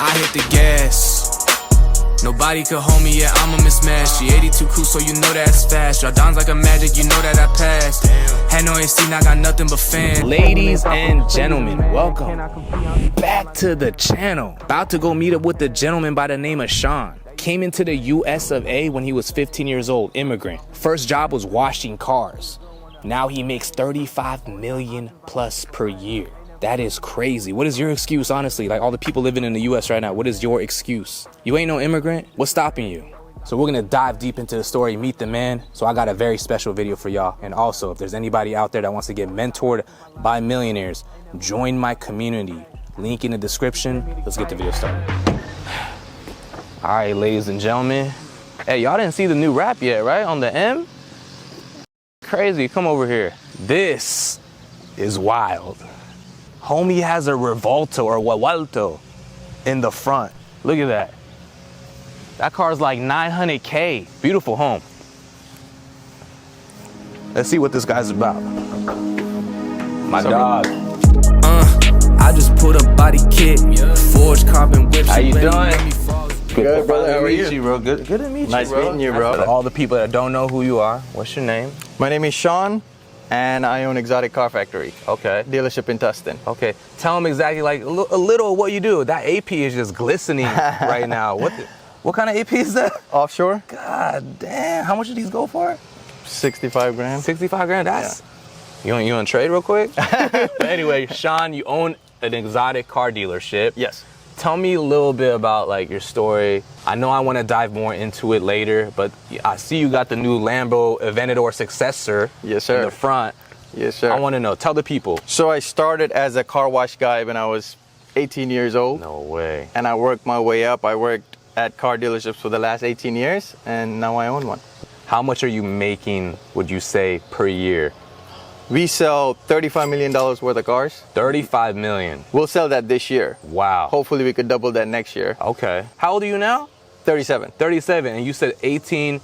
I hit the gas. Nobody could hold me, yeah, I'm a mismatch. She 82 crew, so you know that's fast. Jordan's like a magic, you know that I passed. Had no AC, now got nothing but fans. Ladies and gentlemen, welcome back to the channel. About to go meet up with a gentleman by the name of Shawn. Came into the US of A when he was 15 years old, immigrant. First job was washing cars. Now he makes 35 million plus per year. That is crazy. What is your excuse, honestly? Like all the people living in the US right now, what is your excuse? You ain't no immigrant? What's stopping you? So we're gonna dive deep into the story, meet the man. So I got a very special video for y'all. And also, if there's anybody out there that wants to get mentored by millionaires, join my community. Link in the description. Let's get the video started. All right, ladies and gentlemen. Hey, y'all didn't see the new rap yet, right? On the M? Crazy, come over here. This is wild. Homie has a Revolto or Wawalto in the front. Look at that. That car's like 900K. Beautiful home. Let's see what this guy's about. My dog. I just put a body kit, forged carbon whips. How you doing? Good, brother. How are you? Good to meet you, bro. Good to meet you, Nice bro. meeting you, bro. For all the people that don't know who you are, what's your name? My name is Shawn, and I own Exotic Car Factory. Okay. Dealership in Tustin. Okay. Tell them exactly like a little of what you do. That AP is just glistening right now. What kind of AP is that? Offshore, God damn. How much did these go for? 65 grand. 65 grand. That's you want to trade real quick? But anyway, Shawn, you own an exotic car dealership. Yes. Tell me a little bit about like your story. I know I want to dive more into it later, but I see you got the new Lambo Aventador Successor. Yes, sir. In the front. Yes, sir. I want to know. Tell the people. So I started as a car wash guy when I was 18 years old. No way. And I worked my way up. I worked at car dealerships for the last 18 years, and now I own one. How much are you making, would you say, per year? We sell $35 million worth of cars. 35 million. We'll sell that this year. Wow. Hopefully we could double that next year. Okay. How old are you now? 37. 37, and you said 18.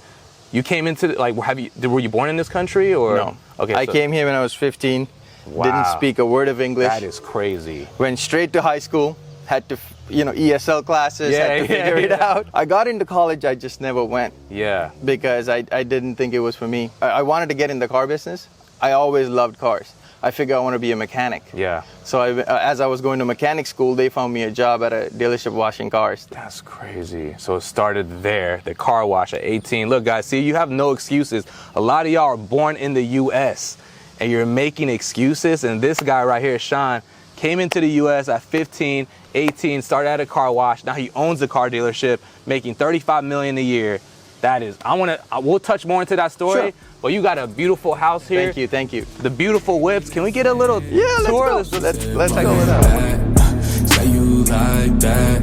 You came into like, were you born in this country or? No. Okay. I came here when I was 15. Wow. Didn't speak a word of English. That is crazy. Went straight to high school. Had to, ESL classes. Had to figure it out. I got into college. I just never went. Yeah. Because I didn't think it was for me. I wanted to get in the car business. I always loved cars. I figured I want to be a mechanic. Yeah. So as I was going to mechanic school, they found me a job at a dealership washing cars. That's crazy. So it started there, the car wash at 18. Look, guys, see, you have no excuses. A lot of y'all are born in the U.S. and you're making excuses. And this guy right here, Shawn, came into the U.S. at 15, 18, started at a car wash. Now he owns a car dealership, making 35 million a year. That is, we'll touch more into that story. Sure. But you got a beautiful house here. Thank you, thank you. The beautiful whips. Can we get a little tour? Let's check this out. Say you like that,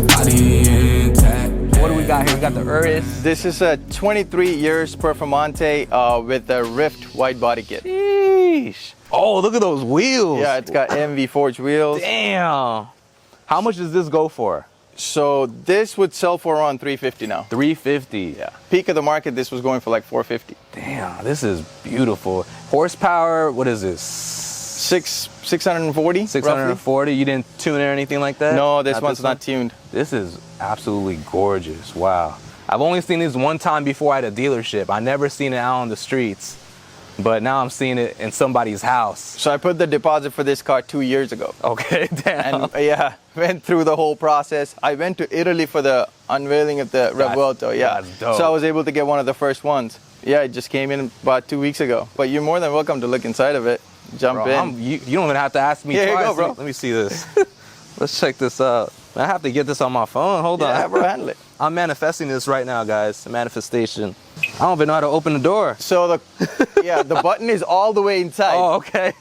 body intact. What do we got here? We got the Urus. This is a 23 years Performante with a Rift wide body kit. Sheesh. Oh, look at those wheels. Yeah, it's got MV forged wheels. Damn. How much does this go for? So this would sell for around 350 now. 350. Yeah. Peak of the market, this was going for like 450. Damn, this is beautiful. Horsepower, what is this? 640. 640. Roughly. You didn't tune it or anything like that? No, this one's not tuned. This is absolutely gorgeous. Wow. I've only seen this one time before at a dealership. I never seen it out on the streets. But now I'm seeing it in somebody's house. So I put the deposit for this car 2 years ago. Okay, damn. And yeah, went through the whole process. I went to Italy for the unveiling of the Revuelto. Yeah, that's dope. So I was able to get one of the first ones. Yeah, it just came in about 2 weeks ago. But you're more than welcome to look inside of it. Jump in. You don't even have to ask me twice. Here you go, bro. Let me see this. Let's check this out. I have to get this on my phone. Hold on. Yeah, bro, handle it. I'm manifesting this right now, guys. Manifestation. I don't even know how to open the door. So the button is all the way inside. Oh, okay.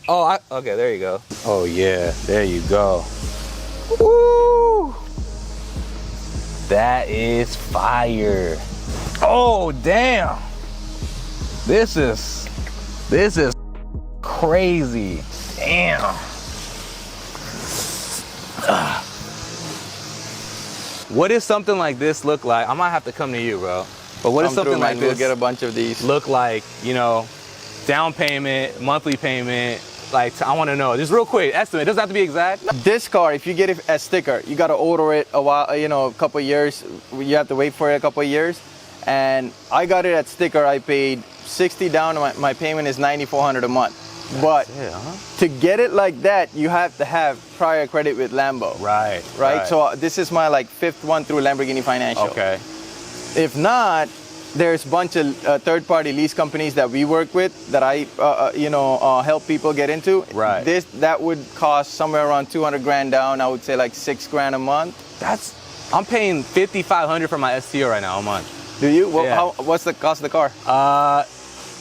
Okay, there you go. Oh yeah, there you go. Woo! That is fire. Oh damn. This is crazy. Damn. What does something like this look like? I might have to come to you, bro. But what does something like this We'll get a bunch of these. look like, you know, down payment, monthly payment, Like, I want to know. Just real quick, estimate. It doesn't have to be exact. This car, if you get it as sticker, you got to order it a while, you know, a couple of years. You have to wait for it a couple of years. And I got it at sticker. I paid 60 down. My payment is 9,400 a month. But to get it like that, you have to have prior credit with Lambo. Right. So this is my like 5th one through Lamborghini Financial. Okay. If not, there's a bunch of third-party lease companies that we work with that I, help people get into. Right. That would cost somewhere around 200 grand down. I would say like 6 grand a month. I'm paying 5,500 for my STO right now a month. Do you? Well, Yeah. What's the cost of the car?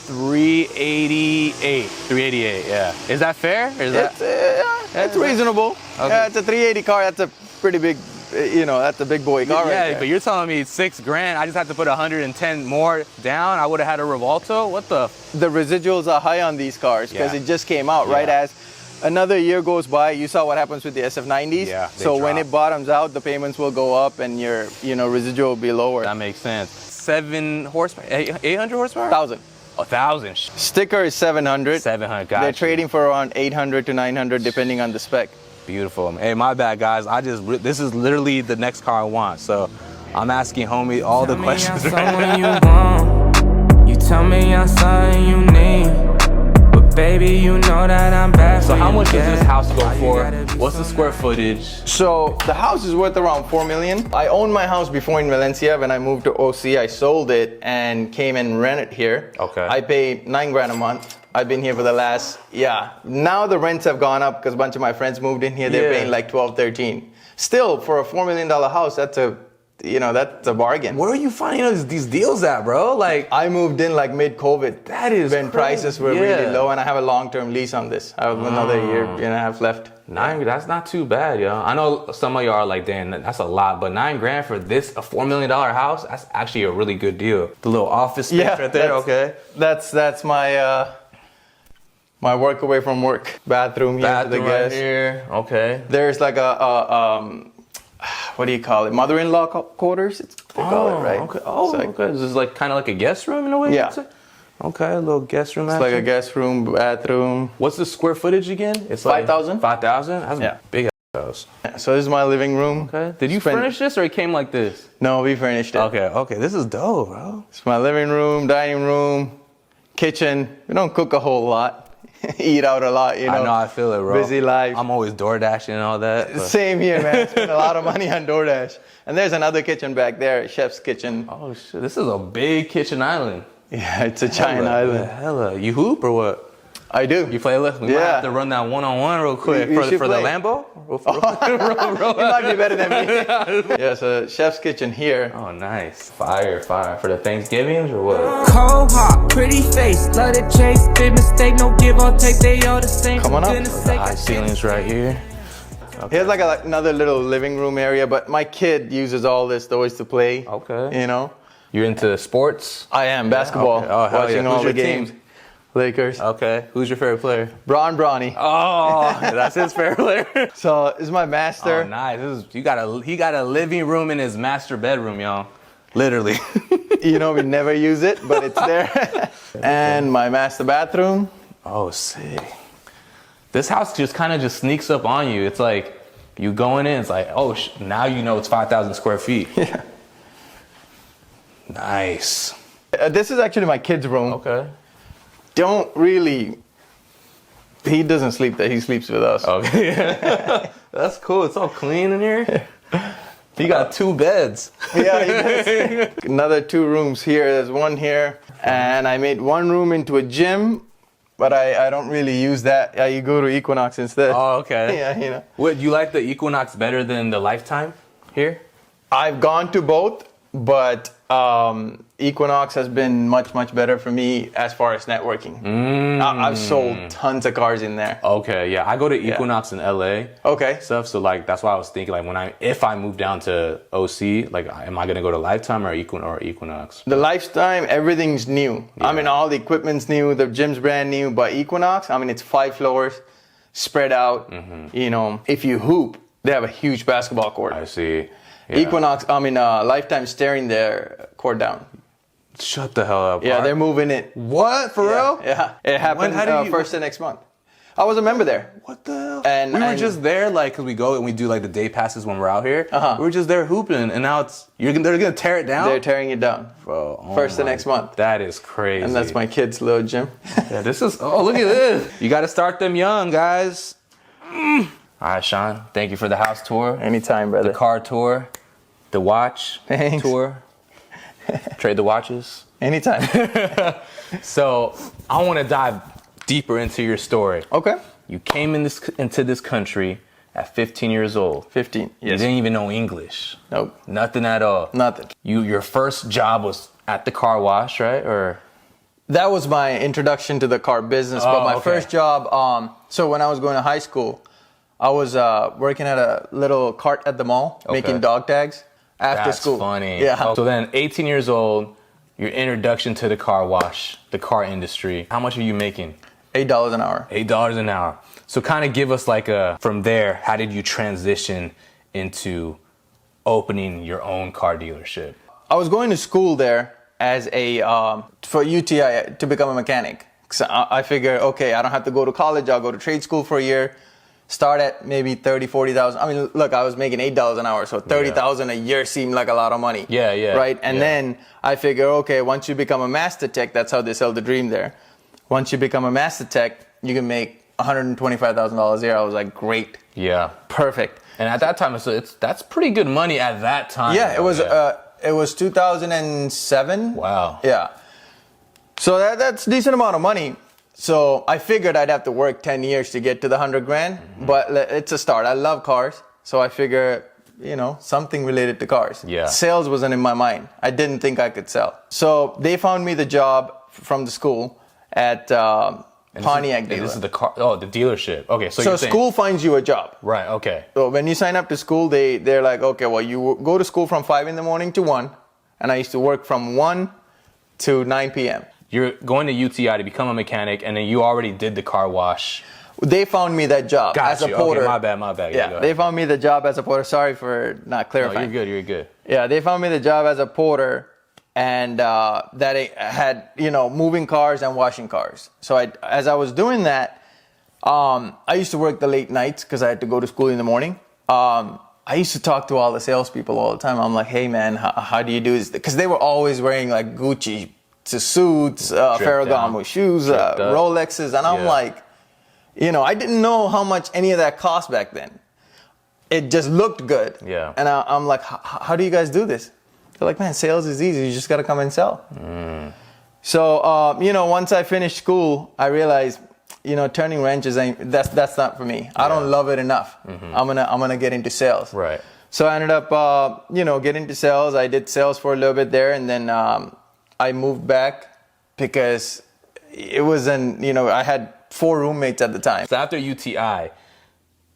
388. Yeah. Is that fair? Or is It's reasonable. Okay. Yeah, it's a 380 car. That's a pretty big, that's a big boy car. Yeah, right there. but you're telling me 6 grand. I just have to put 110 more down. I would have had a Revolto. What the? The residuals are high on these cars because Yeah. it just came out, right? Yeah. As another year goes by, you saw what happens with the SF90s. Yeah, they so when drop. it bottoms out, the payments will go up and your, residual will be lower. That makes sense. 7 horsepower, 800 horsepower? 1,000. 1,000. Sticker is 700. 700. They're Gotcha. trading for around 800 to 900 depending on the spec. Beautiful. Hey, my bad, guys. This is literally the next car I want. So I'm asking homie all the questions Tell me right I'm someone now. you want. You tell me I'm something you need. But baby, you know that I'm bad for So how you, much does yeah. this house go Why you for? gotta be What's the so square nice? footage? So the house is worth around 4 million. I owned my house before in Valencia. When I moved to OC, I sold it and came and rented here. Okay. I pay 9 grand a month. I've been here for the last, Now the rents have gone up because a bunch of my friends moved in here. They're Yeah. paying like 12, 13. Still, for a $4 million house, that's a bargain. Where are you finding these deals at, bro? Like, I moved in like mid-COVID. That is when crazy. prices were Yeah. really low, and I have a long-term lease on this. I have another year and a half left. 9, that's not too bad, yo. I know some of y'all are like, damn, that's a lot, but 9 grand for a $4 million house, that's actually a really good deal. The little office space right there, okay. That's my my work away from work. Bathroom here for the Bathroom right guests. here, okay. There's like what do you call it? Mother-in-law quarters, they call it, right? Okay. Oh, It's like, okay. This is like kind of like a guest room in a way? Yeah. you'd say? Okay, a little guest room It's like a action. guest room, bathroom. What's the square footage again? It's like 5,000. 5,000? That's Yeah. a big house. So this is my living room. Okay. Did you Spend- furnish this or it came like this? No, we furnished it. Okay. This is dope, bro. It's my living room, dining room, kitchen. We don't cook a whole lot. Eat out a lot, I know, I feel it, bro. Busy life. I'm always door dashing and all that. but- Same here, man. Spend a lot of money on DoorDash. And there's another kitchen back there, chef's kitchen. Oh, shit. This is a big kitchen island. Yeah, it's a giant island. Hella. You hoop or what? I do. You play lift? We might Yeah. have to run that one-on-one real quick We should for the play. Lambo? You might be better than me. Yeah, so chef's kitchen here. Oh, nice. Fire. For the Thanksgivings or what? Cold heart, pretty face, love to chase, big mistake, no give or take, they all the same. Come on For up. goodness The sake, high ceilings right here. Here's like another little living room area, but my kid uses all this toys to play. Okay. You know? You're into sports? I am, basketball. Okay. Oh, hell watching yeah. all Who's the your games. team? Lakers. Okay. Who's your favorite player? Bronny. Oh, that's his favorite player. So this is my master. Oh, nice. He got a living room in his master bedroom, y'all. Literally. We never use it, but it's there. And my master bathroom. Oh, sick. This house just kind of just sneaks up on you. It's like you going in, it's like, oh, now you know it's 5,000 square feet. Yeah. Nice. This is actually my kid's room. Okay. He doesn't sleep there. He sleeps with us. Okay. That's cool. It's all clean in here. You got 2 beds. Yeah, he does. Another 2 rooms here. There's one here. And I made one room into a gym, but I don't really use that. You go to Equinox instead. Oh, okay. Yeah, What, you like the Equinox better than the Lifetime here? I've gone to both, but Equinox has been much better for me as far as networking. I've sold tons of cars in there. Okay, yeah. I go to Equinox in LA. Okay. Stuff. So like that's why I was thinking like if I move down to OC, like am I gonna go to Lifetime or Equinox? The Lifetime, everything's new. Yeah. I mean, all the equipment's new, the gym's brand new, but Equinox, I mean, it's 5 floors, spread out. If you hoop, they have a huge basketball court. I see. Yeah. Equinox, Lifetime tearing their court down. Shut the hell up. Yeah, they're moving it. What? For real? Yeah, it happens How do you- first of next month. I was a member there. What the hell? And we were just there, like, because we go and we do, like, the day passes when we're out here. We were just there hooping, and now they're going to tear it down? They're tearing it down. Bro, First the next month. That is crazy. And that's my kid's little gym. Yeah, this is, oh, look at this. You got to start them young, guys. All right, Shawn, thank you for the house tour. Anytime, brother. The car tour. The watch tour. Trade the watches. Anytime. So, I want to dive deeper into your story. Okay. You came into this country at 15 years old. 15, You yes. didn't even know English. Nope. Nothing at all. Nothing. Your first job was at the car wash, right? Or That was my introduction to the car business. But my first job, so when I was going to high school, I was working at a little cart at the mall, making dog tags after school. That's funny. Yeah. So then 18 years old, your introduction to the car wash, the car industry. How much are you making? $8 an hour. $8 an hour. So kind of give us like from there, how did you transition into opening your own car dealership? I was going to school there as for UTI to become a mechanic. So I figured, okay, I don't have to go to college. I'll go to trade school for a year. Start at maybe 30, 40,000. I mean, look, I was making $8 an hour, so 30,000 a year seemed like a lot of money. Yeah, yeah. Right? And then I figure, okay, once you become a master tech, that's how they sell the dream there. Once you become a master tech, you can make $125,000 a year. I was like, great. Yeah. Perfect. And at that time, that's pretty good money at that time. Yeah, it was 2007. Wow. Yeah. So that's a decent amount of money. So I figured I'd have to work 10 years to get to the 100 grand, but it's a start. I love cars. So I figure, something related to cars. Yeah. Sales wasn't in my mind. I didn't think I could sell. So they found me the job from the school at Pontiac dealer. This is the dealership. Okay, so school finds you a job. Right, okay. So when you sign up to school, they're like, okay, well, you go to school from 5 in the morning to 1, and I used to work from 1 to 9 p.m. You're going to UTI to become a mechanic, and then you already did the car wash. They found me that job as a porter. Okay, my bad. Yeah, they found me the job as a porter. Sorry for not clarifying. No, you're good. Yeah, they found me the job as a porter, and that I had, moving cars and washing cars. So as I was doing that, I used to work the late nights because I had to go to school in the morning. I used to talk to all the salespeople all the time. I'm like, hey man, how do you do this? Because they were always wearing like Gucci suits, Ferragamo shoes, Rolexes, and I'm like, I didn't know how much any of that cost back then. It just looked good. Yeah. And I'm like, how do you guys do this? They're like, man, sales is easy. You just got to come and sell. So, once I finished school, I realized, turning wrenches, that's not for me. I don't love it enough. I'm gonna get into sales. Right. So I ended up, getting into sales. I did sales for a little bit there, and then I moved back because it was I had 4 roommates at the time. So after UTI,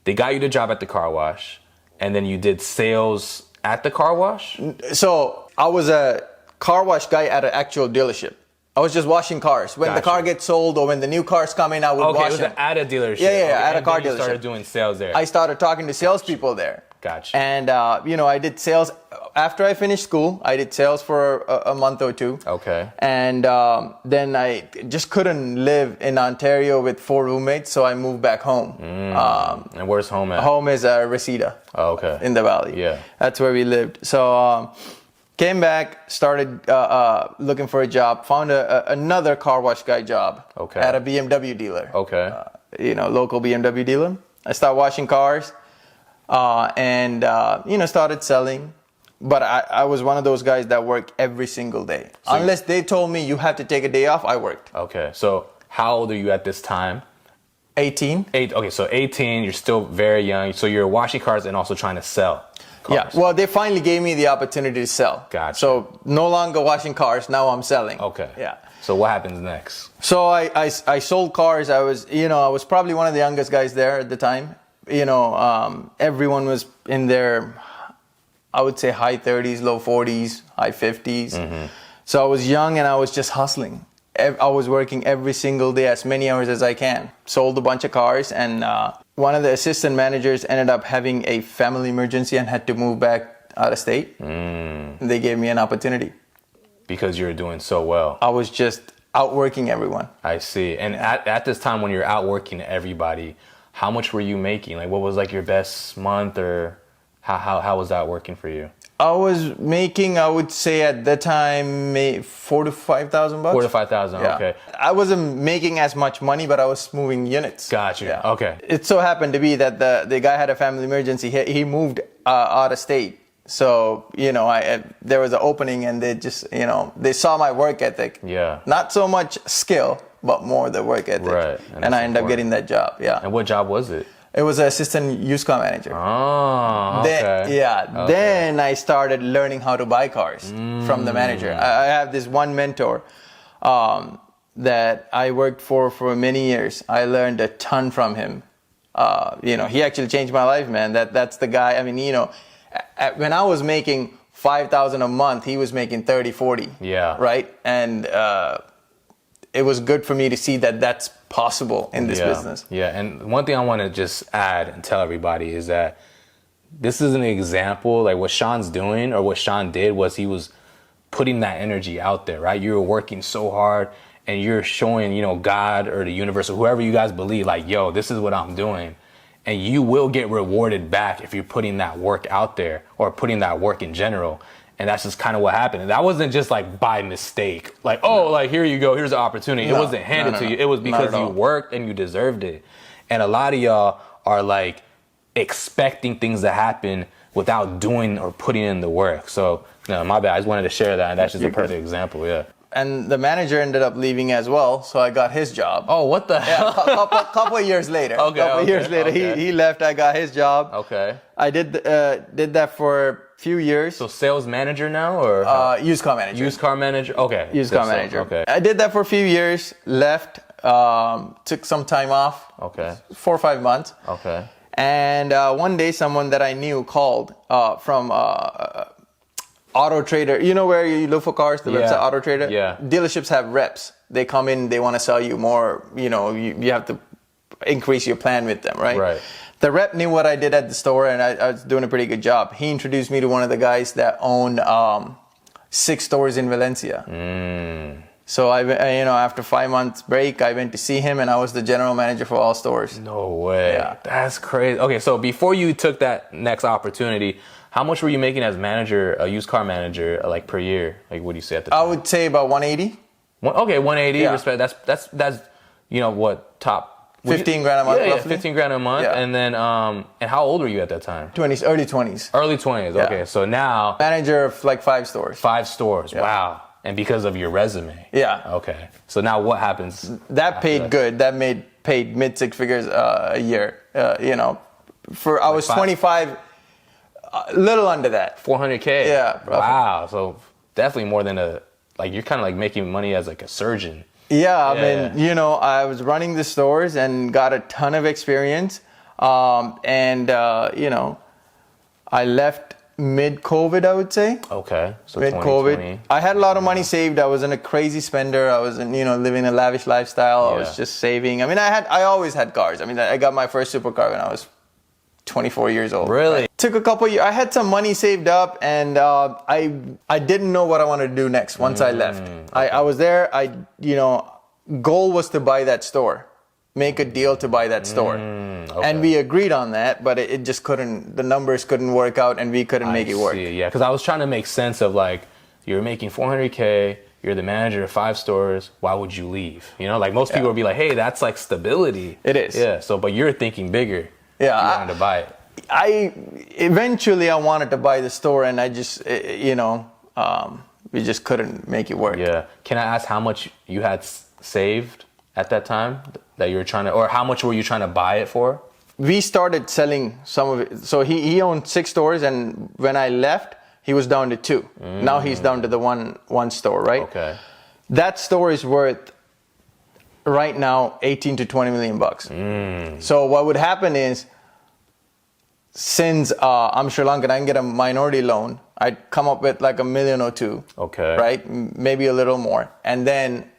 they got you the job at the car wash, and then you did sales at the car wash? So I was a car wash guy at an actual dealership. I was just washing cars. When the car gets sold or when the new cars come in, I would wash them. Okay, it was at a dealership. Yeah, at a car dealership. You started doing sales there. I started talking to salespeople there. Gotcha. And, I did sales. After I finished school, I did sales for a month or 2. Okay. And then I just couldn't live in Ontario with 4 roommates, so I moved back home. And where's home at? Home is Reseda. Oh, okay. In the valley. Yeah. That's where we lived. So came back, started looking for a job, found another car wash guy job at a BMW dealer. Okay. Local BMW dealer. I started washing cars. And started selling. But I was one of those guys that worked every single day. So unless they told me you have to take a day off, I worked. Okay. So how old are you at this time? 18. Okay, so 18, you're still very young. So you're washing cars and also trying to sell cars. Yeah, well, they finally gave me the opportunity to sell. Gotcha. So no longer washing cars, now I'm selling. Okay. Yeah. So what happens next? So I sold cars. I was probably one of the youngest guys there at the time. Everyone was in their, I would say, high 30s, low 40s, high 50s. Mm-hmm. So I was young and I was just hustling. I was working every single day, as many hours as I can. Sold a bunch of cars, and one of the assistant managers ended up having a family emergency and had to move back out of state. They gave me an opportunity. Because you were doing so well. I outworking everyone. I see. And at this time when you're outworking everybody, how much were you making? Like, what was like your best month, or how was that working for you? I was making, I would say at the time, $4,000 to $5,000. $4,000 to $5,000. Yeah. Okay. I wasn't making as much money, but I was moving units. Gotcha. Yeah. Okay. It so happened to be that the guy had a family emergency. He moved out of state. So, there was an opening, and they just, they saw my work ethic. Yeah. Not so much skill, but more the work ethic. Right. And I ended up getting that job. Yeah. And what job was it? It was an assistant used car manager. Oh, okay. Then I started learning how to buy cars from the manager. I have this one mentor that I worked for many years. I learned a ton from him. He actually changed my life, man. That's the guy. I mean, when I was making $5,000 a month, he was making 30, 40. Yeah. Right? And it was good for me to see that that's possible in this business. Yeah, and one thing I want to just add and tell everybody is that this is an example, like what Shawn's doing, or what Shawn did was he was putting that energy out there, right? You were working so hard, and you're showing, God or the universe or whoever you guys believe, like, yo, this is what I'm doing. And you will get rewarded back if you're putting that work out there, or putting that work in general. And that's just kind of what happened. And that wasn't just like by mistake. Like, like, here you go, here's an opportunity. It wasn't handed to you. It was because you worked and you deserved it. And a lot of y'all are like expecting things to happen without doing or putting in the work. So, my bad. I just wanted to share that. And that's just a perfect example. Yeah. And the manager ended up leaving as well, so I got his job. Oh, what the hell? Yeah, couple of years later. He left. I got his job. Okay. I did that for a few years. So sales manager now, or used car manager. Used car manager. Okay. Used car manager. Okay. I did that for a few years. Left. Took some time off. Okay. 4 or 5 months. Okay. And one day, someone that I knew called from Auto Trader. You know where you look for cars? The website Auto Trader? Yeah. Dealerships have reps. They come in, they want to sell you more. You have to increase your plan with them, right? Right. The rep knew what I did at the store, and I was doing a pretty good job. He introduced me to one of the guys that owned 6 stores in Valencia. So I after 5 months break, I went to see him, and I was the general manager for all stores. No way. Yeah. That's crazy. Okay, so before you took that next opportunity, how much were you making as manager, a used car manager, like per year? Like, what do you say at the time? I would say about 180. Okay, 180. Yeah. Respect. That's what, top 15 grand a month, yeah, roughly. 15 grand a month. Yeah. And then and how old were you at that time? 20s, early 20s. Early 20s. Yeah. Okay, so now Manager of like 5 stores. 5 stores. Yeah. Wow. And because of your resume. Yeah. Okay. So now what happens? That paid good. That paid mid 6 figures a year. I was 25, a little under that. 400K. Yeah. Roughly. Wow. So definitely more than you're kind of like making money as like a surgeon. Yeah. I mean, I was running the stores and got a ton of experience. I left mid-COVID, I would say. Okay. So mid-COVID. I had a lot of money saved. I wasn't a crazy spender. I wasn't, living a lavish lifestyle. I was just saving. I mean, I always had cars. I mean, I got my first supercar when I was 24 years old. Really? It took a couple years. I had some money saved up, and I didn't know what I wanted to do next once I left. Okay. I was there. Goal was to buy that store. Make a deal to buy that store. Okay. And we agreed on that, but it just couldn't, the numbers couldn't work out, and we couldn't make it work. Yeah, because I was trying to make sense of like, you're making 400K, you're the manager of 5 stores, why would you leave? Like most people would be like, hey, that's like stability. It is. Yeah, but you're thinking bigger. Yeah. You wanted to buy it. Eventually I wanted to buy the store, and I just, we just couldn't make it work. Yeah. Can I ask how much you had saved at that time that you were trying to, or how much were you trying to buy it for? We started selling some of it. So he owned 6 stores, and when I left, he was down to 2. Now he's down to the one store, right? Okay. That store is worth right now 18 to 20 million bucks. So what would happen is, since I'm Sri Lankan, I can get a minority loan. I'd come up with like $1 million or $2 million. Okay. Right? Maybe a little more. And then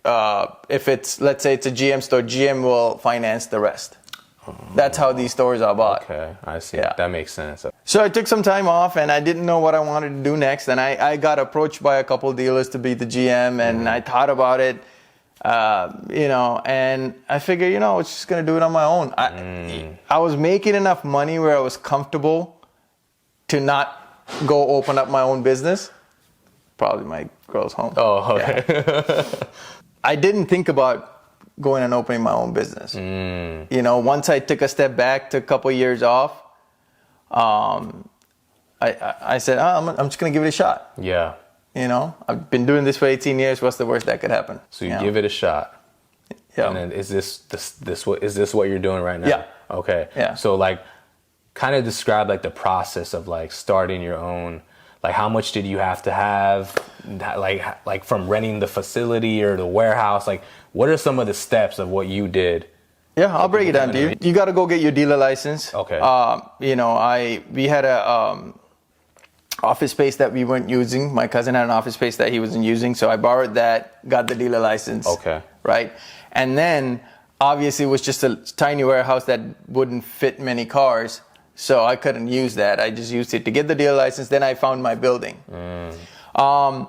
if let's say it's a GM store, GM will finance the rest. That's how these stores are bought. Okay, I see. Yeah. That makes sense. So I took some time off, and I didn't know what I wanted to do next. And I got approached by a couple dealers to be the GM, and I thought about it. And I figured, I was just going to do it on my own. I was making enough money where I was comfortable to not go open up my own business. Probably my girl's home. Oh, okay. Yeah. I didn't think about going and opening my own business. Once I took a step back, took a couple of years off, I said, I'm just going to give it a shot. Yeah. I've been doing this for 18 years. What's the worst that could happen? So you give it a shot. Yeah. And then is this what you're doing right now? Yeah. Okay. Yeah. So like, kind of describe like the process of like starting your own. Like, how much did you have to have? Like from renting the facility or the warehouse? Like, what are some of the steps of what you did? Yeah, I'll break it down to you. You got to go get your dealer license. Okay. We had a office space that we weren't using. My cousin had an office space that he wasn't using, so I borrowed that, got the dealer license. Okay. Right? And then, obviously, it was just a tiny warehouse that wouldn't fit many cars, so I couldn't use that. I just used it to get the dealer license, then I found my building. I'm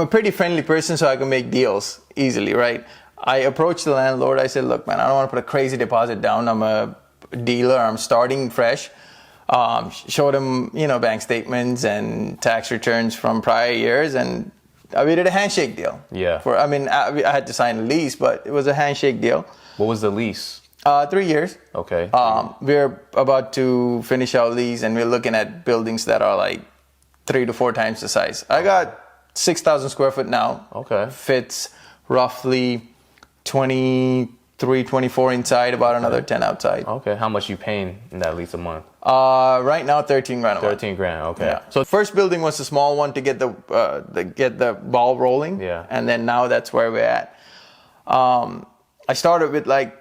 a pretty friendly person, so I can make deals easily, right? I approached the landlord. I said, look, man, I don't want to put a crazy deposit down. I'm a dealer. I'm starting fresh. Showed him, bank statements and tax returns from prior years, and we did a handshake deal. Yeah. I had to sign a lease, but it was a handshake deal. What was the lease? 3 years. Okay. We're about to finish our lease, and we're looking at buildings that are like 3 to 4 times the size. I got 6,000 square foot now. Okay. Fits roughly 23, 24 inside, about another 10 outside. Okay. How much you paying in that lease a month? Right now, 13 grand a month. 13 grand. Okay. Yeah. So the first building was a small one to get the ball rolling. Yeah. And then now that's where we're at. I started with like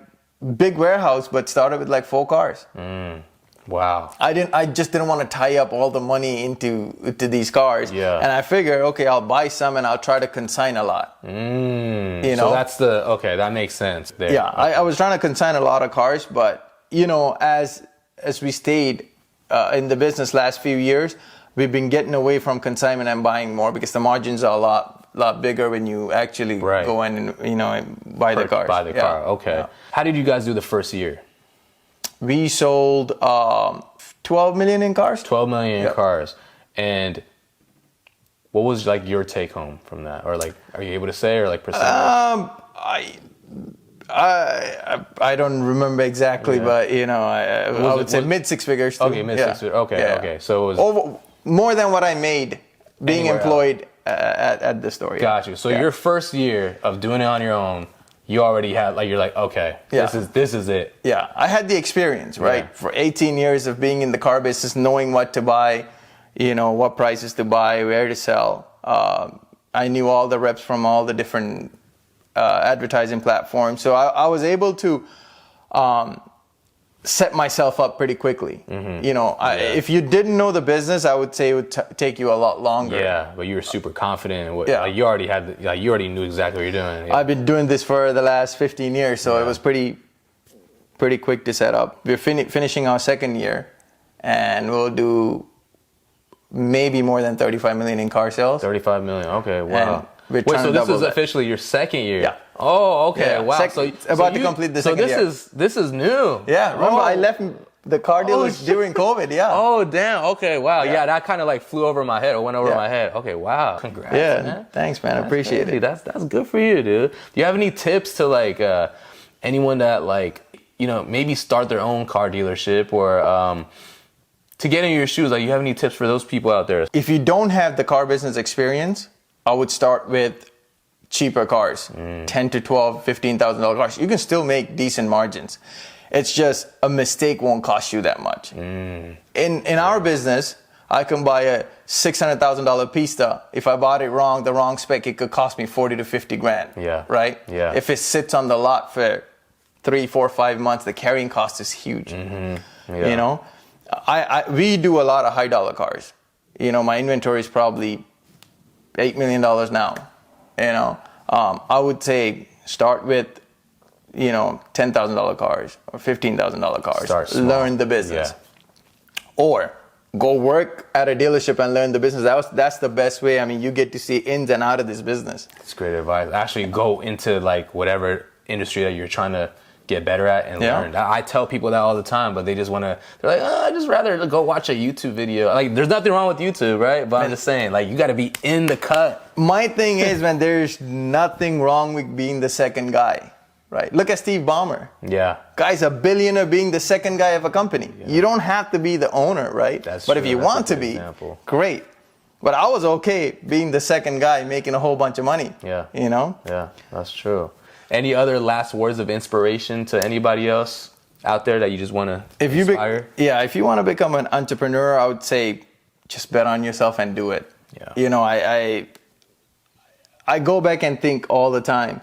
big warehouse, but started with like 4 cars. Wow. I just didn't want to tie up all the money into these cars. Yeah. And I figured, okay, I'll buy some and I'll try to consign a lot. So that's that makes sense there. Yeah. I was trying to consign a lot of cars, but as we stayed in the business last few years, we've been getting away from consignment and buying more because the margins are a lot bigger when you actually go in and buy the cars. Buy the car. Okay. Yeah. How did you guys do the first year? We sold 12 million in cars. 12 million in cars. And what was like your take home from that? Or like, are you able to say, or like percentage? I don't remember exactly, but I would say mid 6 figures. Too. Okay, mid 6 figures. Okay. So it was more than what I made being employed at the store. Gotcha. So your first year of doing it on your own, you already had you're like, okay, this is it. Yeah, I had the experience, right? Yeah. For 18 years of being in the car business, knowing what to buy, what prices to buy, where to sell. I knew all the reps from all the different advertising platforms, so I was able to set myself up pretty quickly. If you didn't know the business, I would say it would take you a lot longer. Yeah, but you were super confident in what you already knew exactly what you're doing. Yeah. I've been doing this for the last 15 years, so it was pretty quick to set up. We're finishing our second year, and we'll do maybe more than 35 million in car sales. 35 million. Okay, wow. Wait, so this is officially your second year? Yeah. Oh, okay. Yeah. Wow. To complete the second year. So this is new. Yeah. Remember, I left the car dealers during COVID. Yeah. Oh, damn. Okay. Wow. Yeah, that kind of flew over my head or went over my head. Okay. Wow. Congrats. Yeah. Man. Thanks, man. I appreciate it. That's good for you, dude. Do you have any tips to anyone that maybe start their own car dealership or to get in your shoes? You have any tips for those people out there? If you don't have the car business experience, I would start with cheaper cars, $10,000 to $12,000, $15,000 cars. You can still make decent margins. It's just a mistake won't cost you that much. In our business, I can buy a $600,000 Pista. If I bought it wrong, the wrong spec, it could cost me 40 to 50 grand. Yeah. Right? Yeah. If it sits on the lot for 3, 4, 5 months, the carrying cost is huge. Yeah. We do a lot of high dollar cars. My inventory is probably $8 million now. I would say start with, $10,000 cars or $15,000 cars. Start small. Learn the business. Yeah. Or go work at a dealership and learn the business. That's the best way. I mean, you get to see ins and out of this business. It's great advice. Actually go into like whatever industry that you're trying to get better at and learn. I tell people that all the time, but they just want to, they're like, oh, I'd just rather go watch a YouTube video. Like, there's nothing wrong with YouTube, right? But I'm just saying, like, you got to be in the cut. My thing is, man, there's nothing wrong with being the second guy, right? Look at Steve Ballmer. Yeah. Guy's a billionaire being the second guy of a company. Yeah. You don't have to be the owner, right? That's but true. if you want to be, great. But I was okay being the second guy making a whole bunch of money. Yeah. You know? Yeah, that's true. Any other last words of inspiration to anybody else out there that you just want to inspire? If you want to become an entrepreneur, I would say just bet on yourself and do it. Yeah. You know, I go back and think all the time,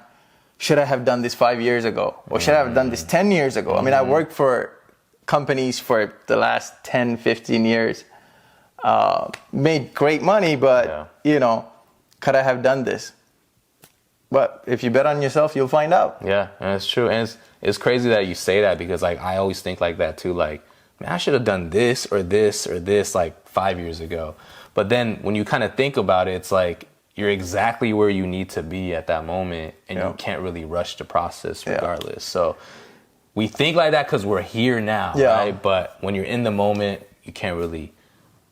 should I have done this 5 years ago? Or should I have done this 10 years ago? I mean, I worked for companies for the last 10, 15 years. Made great money, but, you know, could I have done this? But if you bet on yourself, you'll find out. Yeah, and it's true. And it's crazy that you say that because, like, I always think like that too. Like, man, I should have done this or this or this like 5 years ago. But then when you kind of think about it, it's like you're exactly where you need to be at that moment, and you can't really rush the process regardless. So we think like that because we're here now, right? But when you're in the moment, you can't really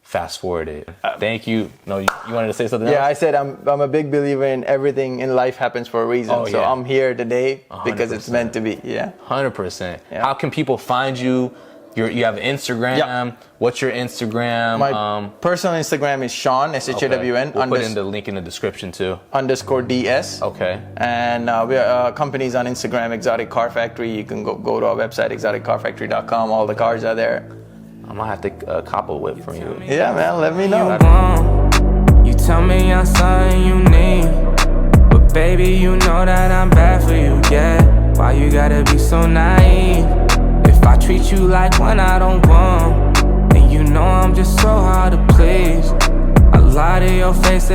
fast forward it. Thank you. No, you wanted to say something else? Yeah, I said I'm a big believer in everything in life happens for a reason. So I'm here today because 100%. It's meant to be. Yeah. 100%. Yeah. How can people find you? You have Instagram. Yeah. What's your Instagram? My personal Instagram is Shawn, SHAWN. We'll put in the link in the description too. _DS. Okay. And we are companies on Instagram, Exotic Car Factory. You can go to our website, exoticcarfactory.com. All the cars are there. I'm gonna have to cop a whip from you. Yeah, man, let me know. You tell me I'm something you need, but baby, you know that I'm bad for you, yeah. Why you gotta be so naive? If I treat you like one I don't want, then you know I'm just so hard to please. I lie to your face.